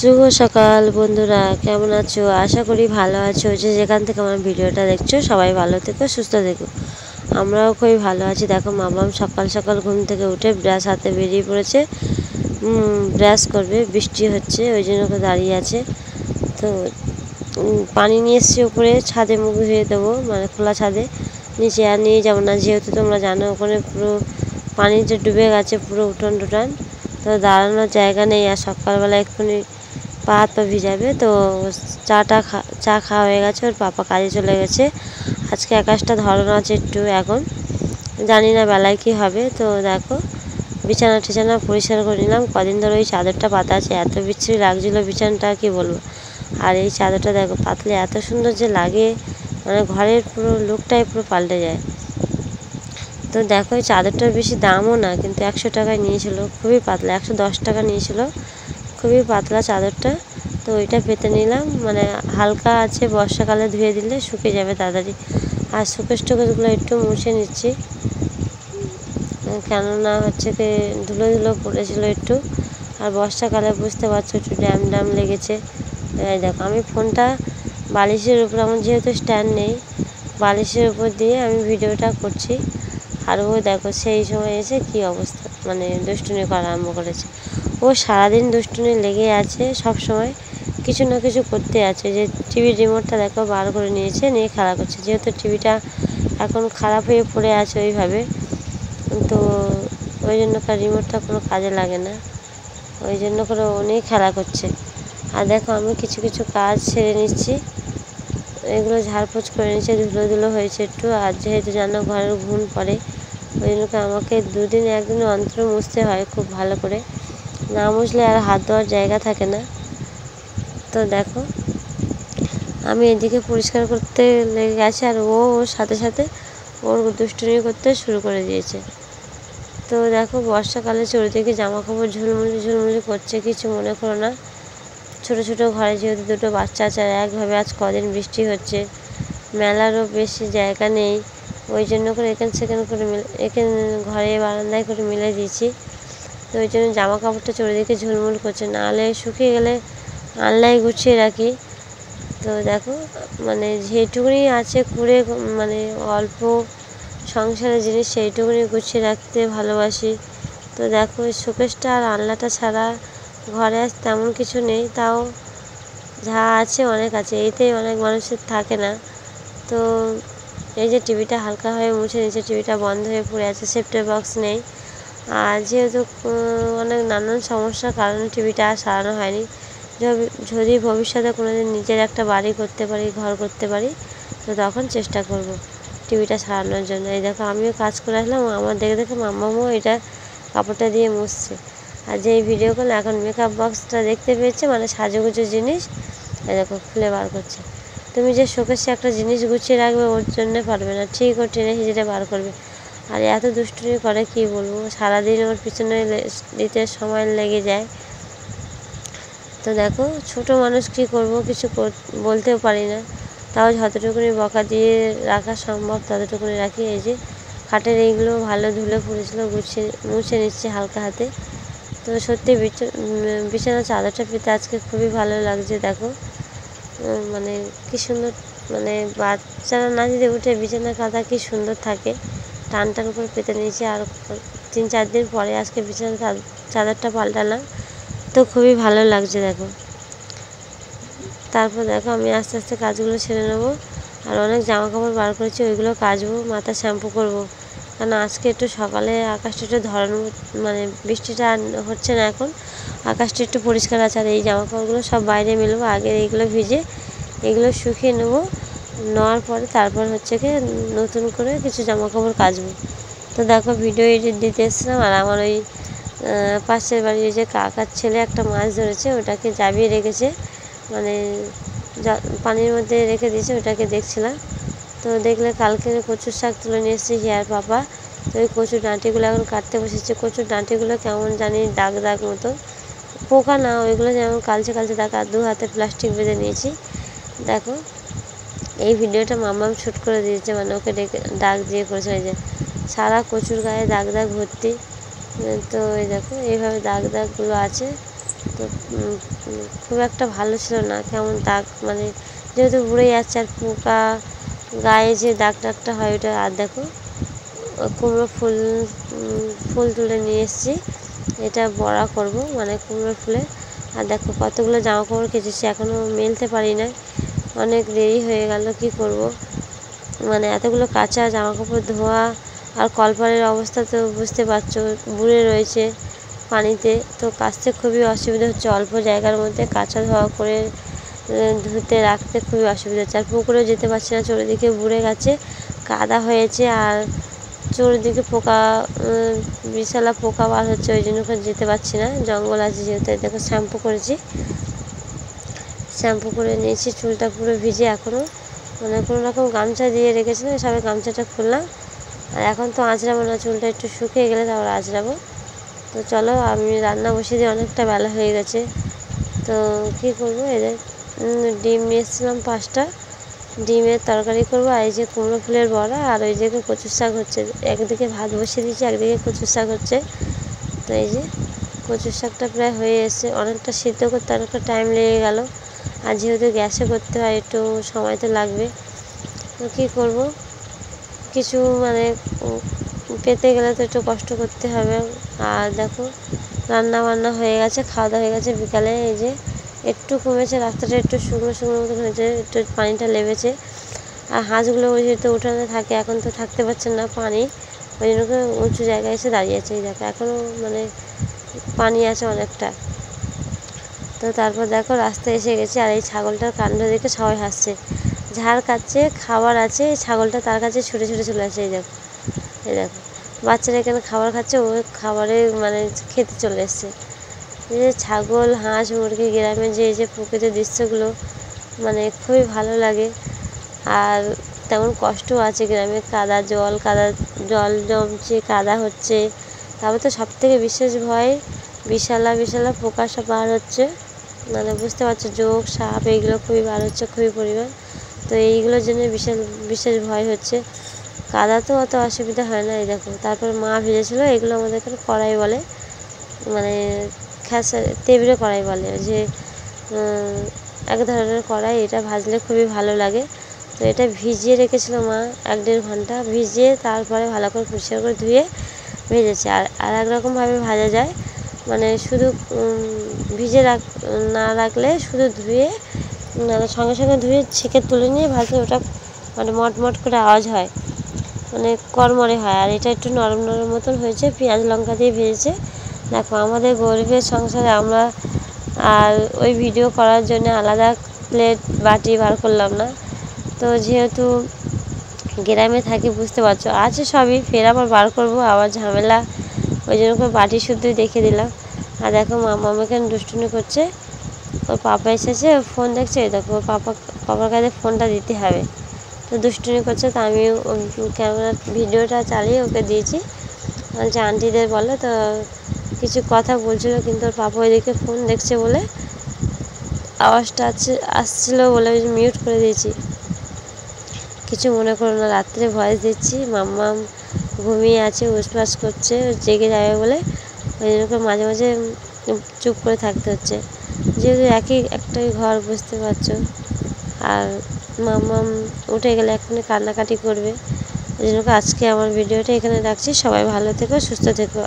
শুভ সকাল বন্ধুরা, কেমন আছো? আশা করি ভালো আছো। যে যেখান থেকে আমার ভিডিওটা দেখছো সবাই ভালো থেকো, সুস্থ থেকো। আমরাও খুবই ভালো আছি। দেখো মামাম সকাল সকাল ঘুম থেকে উঠে ব্রাশ হাতে বেরিয়ে পড়েছে, ব্রাশ করবে। বৃষ্টি হচ্ছে ওই জন্য দাঁড়িয়ে আছে। তো পানি নিয়ে এসছি উপরে, ছাদে মুখ ধুয়ে দেবো, মানে খোলা ছাদে। নিচে আর নিয়ে যাবো না, যেহেতু তোমরা জানো ওখানে পুরো পানিতে ডুবে গেছে, পুরো উঠান টুটান। তো দাঁড়ানোর জায়গা নেই, আর সকালবেলা এক্ষুনি পা হাত পা ভিজাবে। তো চা খাওয়া হয়ে গেছে, ওর পাপা কাজে চলে গেছে। আজকে আকাশটা ধরানো আছে একটু, এখন জানি না বেলায় কী হবে। তো দেখো বিছানা টিছানা পরিষ্কার করে নিলাম। কদিন ধরে ওই চাদরটা পাতা আছে, এত বিচ্ছিরি লাগছিলো বিছানাটা, কি বলবো। আর এই চাদরটা দেখো পাতলে এত সুন্দর যে লাগে, মানে ঘরের পুরো লুকটাই পুরো পাল্টে যায়। তো দেখো এই চাদরটার বেশি দামও না, কিন্তু 100 টাকায় নিয়েছিল। খুবই পাতলা, 110 টাকা নিয়েছিল। খুবই পাতলা চাদরটা। তো ওইটা পেতে নিলাম, মানে হালকা আছে, বর্ষাকালে ধুয়ে দিলে শুকে যাবে তাড়াতাড়ি। আর শোকেস টোকেসগুলো একটু মুছে নিচ্ছি, কেননা হচ্ছে কি ধুলো ধুলো পড়েছিল একটু। আর বর্ষাকালে বুঝতে পারছো একটু ড্যাম লেগেছে। এই দেখো আমি ফোনটা বালিশের উপর, আমার যেহেতু স্ট্যান্ড নেই, বালিশের উপর দিয়ে আমি ভিডিওটা করছি। আর ও দেখো সেই সময় এসে কি অবস্থা, মানে দুষ্টুমি করা আরম্ভ করেছে। ও সারাদিন দুষ্টুমি লেগে আছে, সব সময় কিছু না কিছু করতে আছে। যে টিভির রিমোটটা দেখো বার করে নিয়েছে, নিয়ে খেলা করছে। যেহেতু টিভিটা এখন খারাপ হয়ে পড়ে আছে ওইভাবে, তো ওই জন্য তার রিমোটটা কোনো কাজে লাগে না, ওই জন্য করে অনেক খেলা করছে। আর দেখো আমি কিছু কিছু কাজ সেরে নিচ্ছি, এগুলো ঝাড়পোছ করে নিচ্ছে, ধুলো হয়েছে একটু। আর যেহেতু জানো ঘরের ঘুণ পড়ে, ওই জন্য আমাকে 2 দিন 1 দিন অন্তর মুছতে হয় খুব ভালো করে, না মুছলে আর হাত দেওয়ার জায়গা থাকে না। তো দেখো আমি এদিকে পরিষ্কার করতে লেগে গেছে, আর ও ওর সাথে সাথে ওর দুষ্টুমি করতে শুরু করে দিয়েছে। তো দেখো বর্ষাকালে চারিদিকে জামা কাপড় ঝুলমুলি করছে, কিছু মনে করো না। ছোটো ছোটো ঘরে যেহেতু 2টো বাচ্চা আছে, আর একভাবে আজ কদিন বৃষ্টি হচ্ছে, মেলারও বেশি জায়গা নেই, ওই জন্য করে এখানে সেখানে করে এখানে ঘরে বারান্দায় করে মিলে দিয়েছি। তো ওই জন্য জামা কাপড়টা চারিদিকে ঝুলমুল করছে, নাহলে শুকিয়ে গেলে আনলাই গুছিয়ে রাখি। তো দেখো মানে যেটুকুনি আছে কুড়ে, মানে অল্প সংসারের জিনিস সেইটুকুনি গুছিয়ে রাখতে ভালোবাসি। তো দেখো শোকেসটা আর আলনাটা ছাড়া ঘরে আজ তেমন কিছু নেই, তাও যা আছে অনেক আছে, এইতেই অনেক মানুষের থাকে না। তো এই যে টিভিটা হালকা হয়ে মুছে নিচ্ছে, টিভিটা বন্ধ হয়ে পড়ে আছে, সেফটি বক্স নেই। আর যেহেতু অনেক নানান সমস্যার কারণে টিভিটা আর সারানো হয়নি। যদি ভবিষ্যতে কোনোদিন নিজের একটা বাড়ি করতে পারি, ঘর করতে পারি, তো তখন চেষ্টা করব টিভিটা সারানোর জন্য। এই দেখো আমিও কাজ করে আসলাম, আমার দেখে মাম্মামও এটা কাপড়টা দিয়ে মুছছে। আর যে ভিডিও কল এখন মেকআপ বক্সটা দেখতে পেয়েছে, মানে সাজুগুজু জিনিস, এই দেখো খুলে বার করছে। তুমি যে শোকেসে একটা জিনিস গুছিয়ে রাখবে, ওর জন্যে পারবে না, ঠিক ও টেনে হিঁচড়ে বার করবে। আর এত দুষ্টুমি করে কি বলবো, সারাদিন ওর পিছনে দিতে সময় লেগে যায়। তো দেখো ছোটো মানুষ কী করবো, কিছু বলতেও পারি না, তাও যতটুকুনি বকা দিয়ে রাখা সম্ভব ততটুকুনি রাখি। এই যে খাটের এইগুলো ভালো ধুলে পড়েছিল, মুছে নিচ্ছে হালকা হাতে। তো সত্যি বিছানার চাদরটা পেতে আজকে খুবই ভালো লাগছে। দেখো মানে কী সুন্দর, মানে বাচ্চারা না যদি উঠে বিছানার কাঁথা কী সুন্দর থাকে, টানটার উপর পেতে নিয়েছে। আর 3-4 দিন পরে আজকে বিছানার চাদরটা পাল্টালাম, তো খুবই ভালো লাগছে। দেখো তারপর দেখো আমি আস্তে আস্তে কাজগুলো সেরে নেবো। আর অনেক জামা কাপড় বার করেছি, ওইগুলো কাচবো, মাথা শ্যাম্পু করবো। কারণ আজকে একটু সকালে আকাশটা একটু ধরানো, মানে বৃষ্টিটা হচ্ছে না এখন, আকাশটা একটু পরিষ্কার আছে। আর এই জামা কাপড়গুলো সব বাইরে মেলবো, আগে এইগুলো ভিজে এগুলো শুকিয়ে নেবো, নেওয়ার পরে তারপর হচ্ছে কি নতুন করে কিছু জামা কাপড় কাচবো। তো দেখো ভিডিও এডিট দিতে এসেছিলাম, আর আমার ওই পাশের বাড়ির যে কাকার ছেলে একটা মাছ ধরেছে, ওটাকে জাবিয়ে রেখেছে, মানে পানির মধ্যে রেখে দিয়েছে, ওটাকে দেখছিলাম। তো দেখলে কালকে কচুর শাক তুলে নিয়ে এসেছি হিয়ার পাপা। তো ওই কচুর ডাঁটিগুলো এখন কাটতে বসেছে। কচুর ডাঁটিগুলো কেমন জানি দাগ মতো, পোকা না, ওইগুলো যেমন কালচে দাগ। আর 2 হাতে প্লাস্টিক বেঁধে নিয়েছি। দেখো এই ভিডিওটা মাম্মাম শ্যুট করে দিয়েছে, মানে ওকে দাগ দিয়ে করেছে। ওই যে সারা কচুর গায়ে দাগ ভর্তি। তো এই দেখো এইভাবে দাগগুলো আছে। তো খুব একটা ভালো ছিল না, কেমন দাগ, মানে যেহেতু উড়ে যাচ্ছে আর পোকা গায়ে যে দাগটা হয় ওটা। আর দেখো কুমড়ো ফুল তুলে নিয়ে এসেছি, এটা বড়া করব, মানে কুমড়ো ফুলে। আর দেখো কতগুলো জামা কাপড় কেচেছি, এখনও মেলতে পারি না, অনেক দেরি হয়ে গেল। কি করব, মানে এতগুলো কাঁচা জামা কাপড় ধোয়া, আর কলপারের অবস্থা তো বুঝতে পারছো, বুড়ে রয়েছে পানিতে, তো কাচতে খুবই অসুবিধা হচ্ছে। অল্প জায়গার মধ্যে কাঁচা ধোয়া করে ধুতে রাখতে খুবই অসুবিধা হচ্ছে। আর পুকুরেও যেতে পারছি না, চারিদিকে বুড়ে গেছে, কাদা হয়েছে, আর চারিদিকে পোকা, বিশালা পোকা বার হচ্ছে, ওই জন্য যেতে পারছি না, জঙ্গল আছে যেহেতু। দেখো শ্যাম্পু করেছি, শ্যাম্পু করে নিয়েছি, চুলটা পুরো ভিজে এখনও, মানে কোনো রকম গামছা দিয়ে রেখেছিলাম, সবাই গামছাটা খুললাম। আর এখন তো আঁচড়াবো না, চুলটা একটু শুকিয়ে গেলে তারপর আঁচড়াবো। তো চলো, আমি রান্না বসিয়ে দিয়ে অনেকটা বেলা হয়ে গেছে। তো কী করবো, এদের ডিম নিয়ে এসেছিলাম 5টা, ডিমের তরকারি করবো। আর এই যে কুমড়ো ফুলের বড়া, আর ওই যে কচুর শাক হচ্ছে, একদিকে ভাত বসিয়ে দিয়েছি, একদিকে কচুর শাক হচ্ছে। তো এই যে কচুর শাকটা প্রায় হয়ে এসে, অনেকটা সিদ্ধ করতে অনেকটা টাইম লেগে গেল, আর যেহেতু গ্যাসে করতে হয় একটু সময় তো লাগবে। তো কী করব, কিছু মানে পেতে গেলে তো একটু কষ্ট করতে হবে। আর দেখো রান্না বান্না হয়ে গেছে, খাওয়া দাওয়া হয়ে গেছে বিকালে। এই যে একটু কমেছে, রাস্তাটা একটু শুকনো শুকনো মতন হয়েছে, একটু পানিটা লেবেছে। আর হাঁসগুলো ওই যেহেতু উঠানে থাকে, এখন তো থাকতে পারছে না পানি, ওই জন্য উঁচু জায়গায় এসে দাঁড়িয়েছে। এই দেখো এখনও মানে পানি আছে অনেকটা। তো তারপর দেখো রাস্তায় এসে গেছে, আর এই ছাগলটার কাণ্ড দেখে সবাই হাসছে। ঝাড় কাটছে, খাবার আছে, এই ছাগলটা তার কাছে ছুটে ছুটে চলে আসে। এই দেখো, এই দেখো বাচ্চারা এখানে খাবার খাচ্ছে, ও খাবারে মানে খেতে চলে এসছে। এই যে ছাগল, হাঁস, মুরগি, গ্রামে যে এই যে প্রকৃতির দৃশ্যগুলো মানে খুবই ভালো লাগে। আর তেমন কষ্টও আছে গ্রামে, কাদা জল জমছে, কাদা হচ্ছে। তারপর তো সবথেকে বিশেষ ভয়, বিশালা পোকা সব বার হচ্ছে, মানে বুঝতে পারছো, জোঁক, সাপ এইগুলো খুবই বার হচ্ছে, খুবই পরিমাণ। তো এইগুলোর জন্য বিশেষ ভয় হচ্ছে। কাদা তো অত অসুবিধা হয় না। এই দেখো তারপর মা ভেজেছিল, এগুলো আমাদের এখানে কড়াই বলে, মানে তেবড়ে কড়াই বলে, যে এক ধরনের কড়াই, এটা ভাজলে খুবই ভালো লাগে। তো এটা ভিজিয়ে রেখেছিল মা 1-1.5 ঘন্টা, ভিজিয়ে তারপরে ভালো করে পরিষ্কার করে ধুয়ে ভেজেছে। আর এক রকমভাবে ভাজা যায়, মানে শুধু ভিজে না রাখলে, শুধু ধুয়ে সঙ্গে সঙ্গে ধুয়ে ছেঁকে তুলে নিয়ে ভাজলে ওটা মানে মটমট করে আওয়াজ হয়, মানে কড়মড়ে হয়। আর এটা একটু নরম নরম মতন হয়েছে, পেঁয়াজ লঙ্কা দিয়ে ভেজেছে। দেখো আমাদের গরিবের সংসারে আমরা আর ওই ভিডিও করার জন্য আলাদা প্লেট বাটি বার করলাম না। তো যেহেতু গ্রামে থাকি বুঝতে পারছো, আছে সবই, ফের আবার বার করবো, আবার ঝামেলা, ওই জন্য করে বাটি শুদ্ধই দেখে দিলাম। আর দেখো মামা এখানে দুষ্টুমি করছে, ওর পাপা এসেছে, ফোন দেখছে। দেখো ওর পাপার কাছে ফোনটা দিতে হবে, তো দুষ্টুমি করছে। তো আমি ক্যামেরা ভিডিওটা চালিয়ে ওকে দিয়েছি, বলছে আন্টিদের বলে। তো কিছু কথা বলছিল, কিন্তু ওর পাপা ওইদিকে ফোন দেখছে বলে আওয়াজটা আসছিলো বলে ওই মিউট করে দিয়েছি। কিছু মনে করো না, রাত্রে ভয়েস দিচ্ছি, মাম্মাম ঘুমিয়ে আছে, উসপাস করছে, জেগে যাবে বলে, ওই জন্য মাঝে মাঝে চুপ করে থাকতে হচ্ছে, যেহেতু একটাই ঘর বুঝতে পারছো। আর মাম্মাম উঠে গেলে এক্ষুনি কান্নাকাটি করবে, ওই জন্য আজকে আমার ভিডিওটা এখানে রাখছি। সবাই ভালো থেকো, সুস্থ থেকো।